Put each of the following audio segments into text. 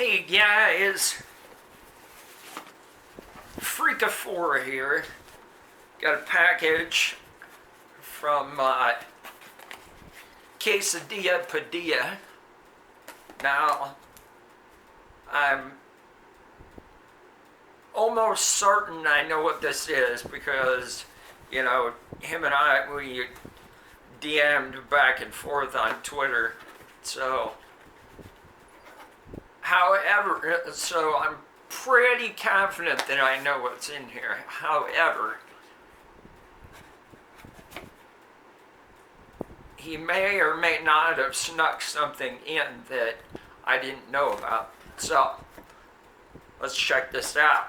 Hey guys, Freakaphora here. Got a package from Quesadilla Padilla. Now, I'm almost certain I know what this is because, you know, him and I, we DM'd back and forth on Twitter. So, however, so I'm pretty confident that I know what's in here. However, he may or may not have snuck something in that I didn't know about. So, let's check this out.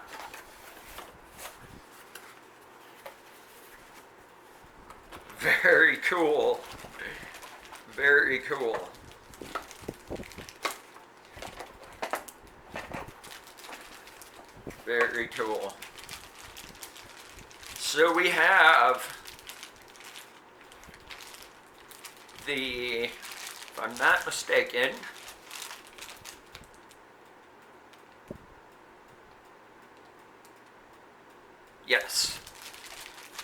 Very cool. Very cool. Very cool. So we have the, if I'm not mistaken, yes,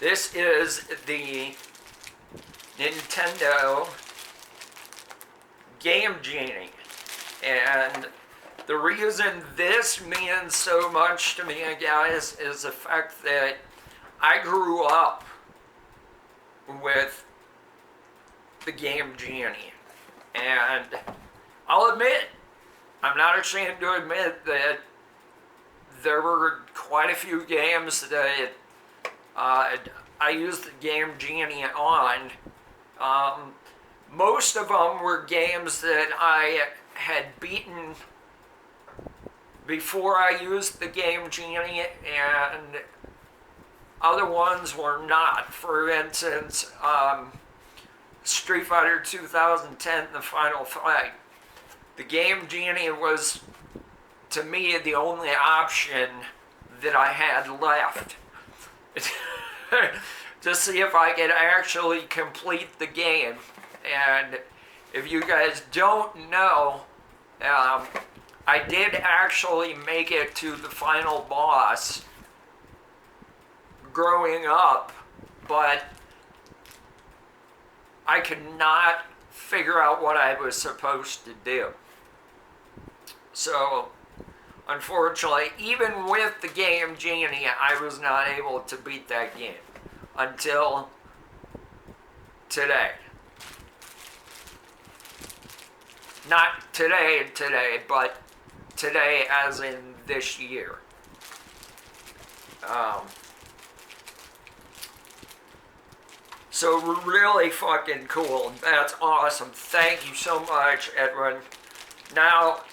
this is the Nintendo Game Genie, and the reason this means so much to me, guys, is the fact that I grew up with the Game Genie. And I'll admit, I'm not ashamed to admit that there were quite a few games that I used the Game Genie on. Most of them were games that I had beaten before I used the Game Genie, and other ones were not. For instance, Street Fighter 2010, The Final Fight. The Game Genie was, to me, the only option that I had left to see if I could actually complete the game. And if you guys don't know, I did actually make it to the final boss growing up, but I could not figure out what I was supposed to do. So, unfortunately, even with the Game Genie, I was not able to beat that game until today. Not today, but today as in this year. So really fucking cool. That's awesome. Thank you so much, Edwin. Now,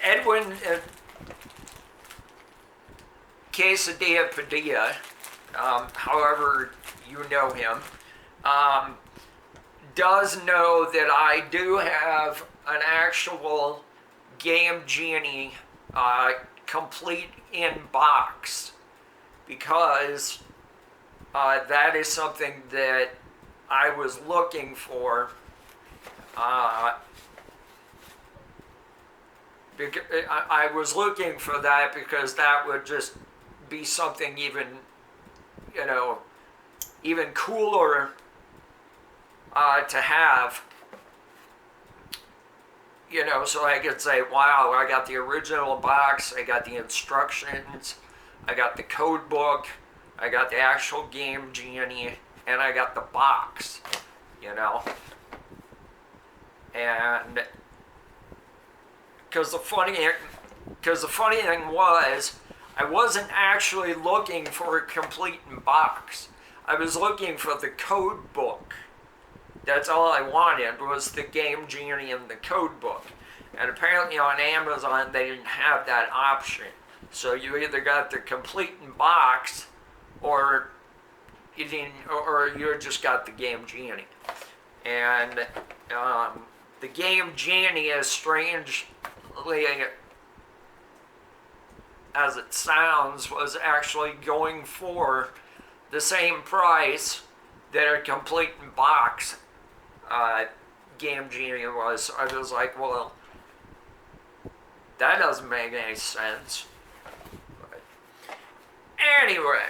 Edwin Quesadilla Padilla, however you know him, does know that I do have an actual Game Genie complete in box, because that is something that I was looking for. I was looking for that because that would just be something even, you know, even cooler to have. You know, so I could say, wow, I got the original box, I got the instructions, I got the code book, I got the actual Game Genie, and I got the box, you know. And because the funny thing was, I wasn't actually looking for a complete box. I was looking for the code book. That's all I wanted, was the Game Genie and the code book. And apparently on Amazon they didn't have that option. So you either got the complete in box, or you didn't, or you just got the Game Genie. And the Game Genie, as strangely as it sounds, was actually going for the same price that a complete in box Game Genie was. So I was like, well, That doesn't make any sense. But anyway,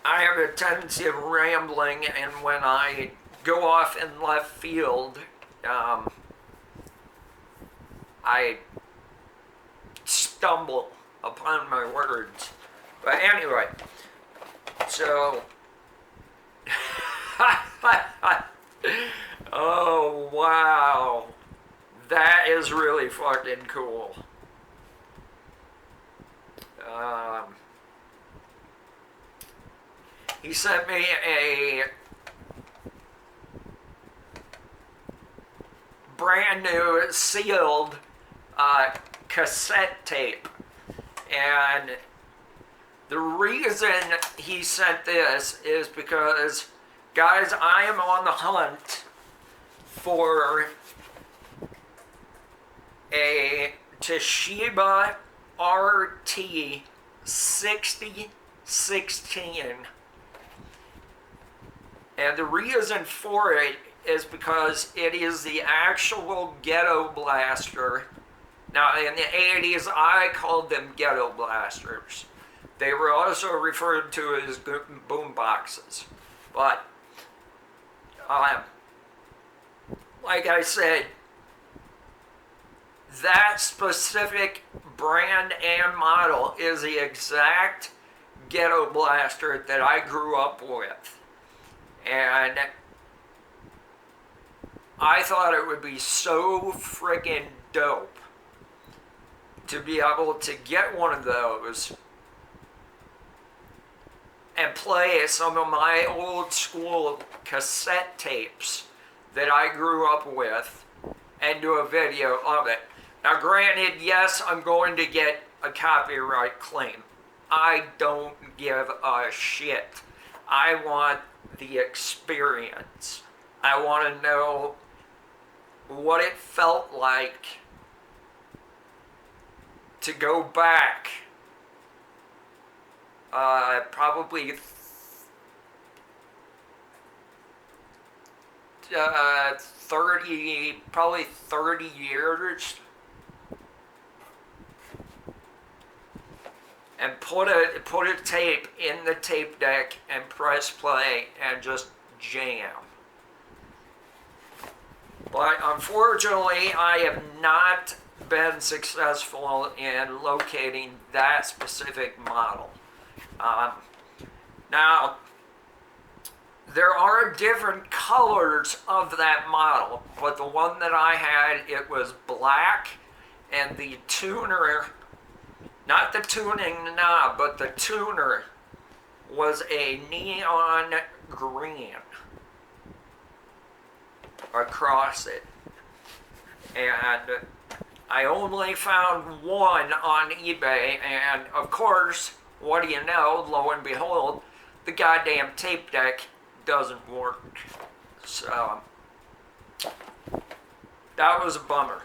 I have a tendency of rambling, and when I go off in left field, I stumble upon my words. But anyway, so, oh wow, that is really fucking cool. He sent me a brand new sealed cassette tape, and the reason he sent this is because, guys, I am on the hunt for a Toshiba RT 6016, and the reason for it is because it is the actual Ghetto Blaster. Now, in the 80s, I called them Ghetto Blasters. They were also referred to as boom boxes. But, like I said, that specific brand and model is the exact Ghetto Blaster that I grew up with. And I thought it would be so freaking dope to be able to get one of those and play some of my old school cassette tapes that I grew up with and do a video of it. Now granted, yes, I'm going to get a copyright claim. I don't give a shit. I want the experience. I want to know what it felt like to go back probably 30 years, and put a tape in the tape deck and press play and just jam. But unfortunately, I have not been successful in locating that specific model. Now, there are different colors of that model, but the one that I had, it was black, and the tuner, not the tuning knob, but the tuner was a neon green across it. And I only found one on eBay, and of course, what do you know, lo and behold, the goddamn tape deck doesn't work. So, that was a bummer.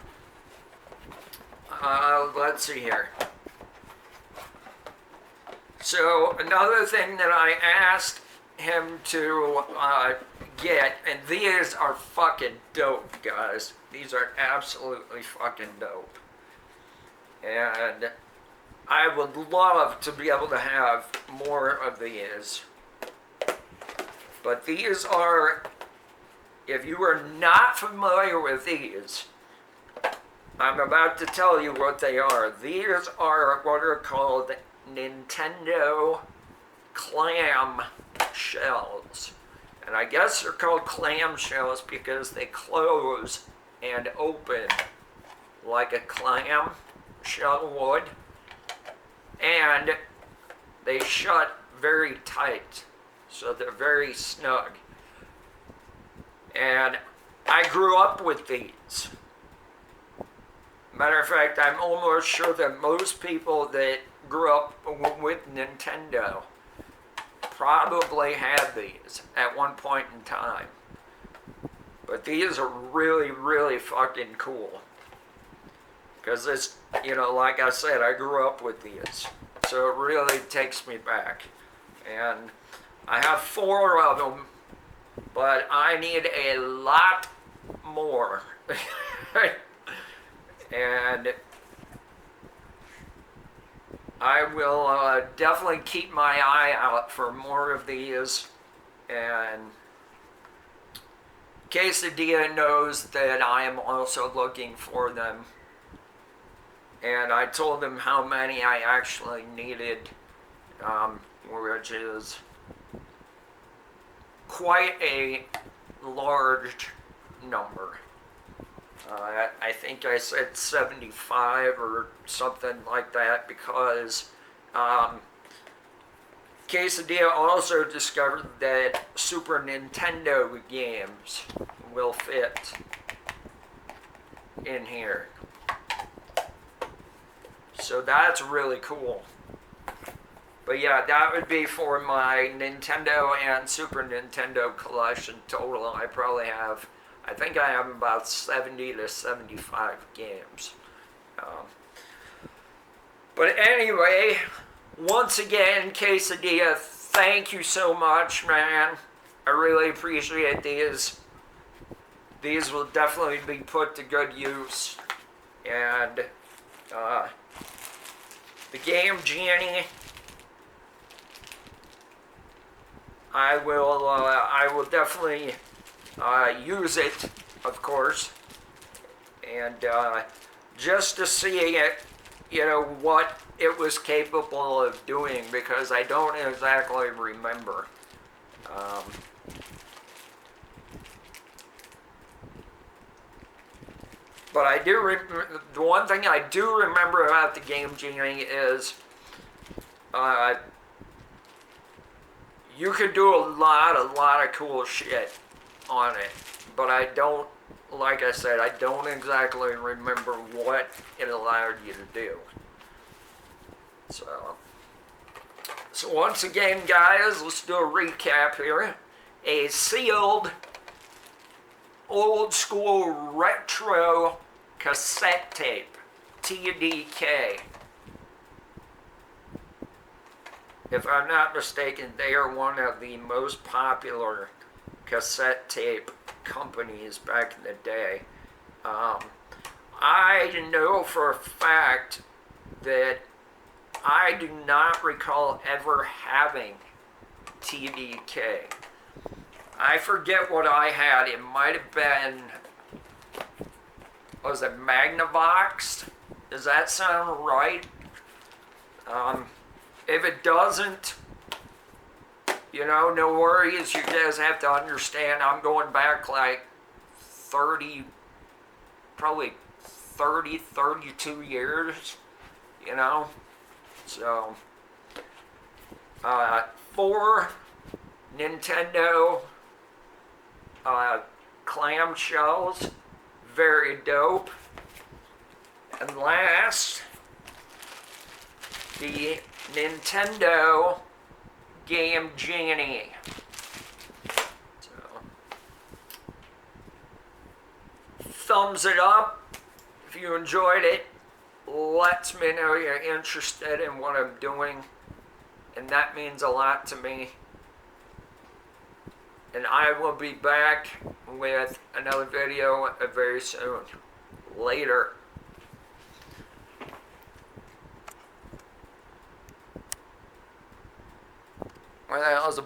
Let's see here. So, another thing that I asked him to get, and these are fucking dope, guys. These are absolutely fucking dope. And I would love to be able to have more of these. But these are, if you are not familiar with these, I'm about to tell you what they are. These are what are called Nintendo Clam Shells. And I guess they're called clam shells because they close and open like a clam shell would. And they shut very tight, so they're very snug. And I grew up with these. Matter of fact, I'm almost sure that most people that grew up with Nintendo probably had these at one point in time. But these are really, really fucking cool. Because this, you know, like I said, I grew up with these. So it really takes me back. And I have 4 of them, but I need a lot more. And I will definitely keep my eye out for more of these, and Quesadilla knows that I am also looking for them, and I told him how many I actually needed, which is quite a large number. I think I said 75 or something like that, because Quesadilla also discovered that Super Nintendo games will fit in here. So that's really cool. But yeah, that would be for my Nintendo and Super Nintendo collection total. I probably have, I think I have about 70 to 75 games. But anyway, once again, Quesadilla, thank you so much, man. I really appreciate these. These will definitely be put to good use. And the Game Genie, I will definitely use it, of course, and just to see it, what it was capable of doing, because I don't exactly remember. But I do. The one thing I do remember about the Game Genie is you could do a lot of cool shit on it, but I don't, like I said, I don't exactly remember what it allowed you to do. So once again, guys, let's do a recap here. A sealed, old school retro cassette tape, TDK. If I'm not mistaken, they are one of the most popular cassette tape companies back in the day. I know for a fact that I do not recall ever having TDK. I forget what I had. It might have been, was it Magnavox? Does that sound right? If it doesn't, no worries. You guys have to understand, I'm going back like 32 years, So, 4 Nintendo Clam Shells, very dope. And last, the Nintendo Game Genie. So, thumbs it up if you enjoyed it. Lets me know you're interested in what I'm doing, and that means a lot to me. And I will be back with another video very soon. Later. Well, that was a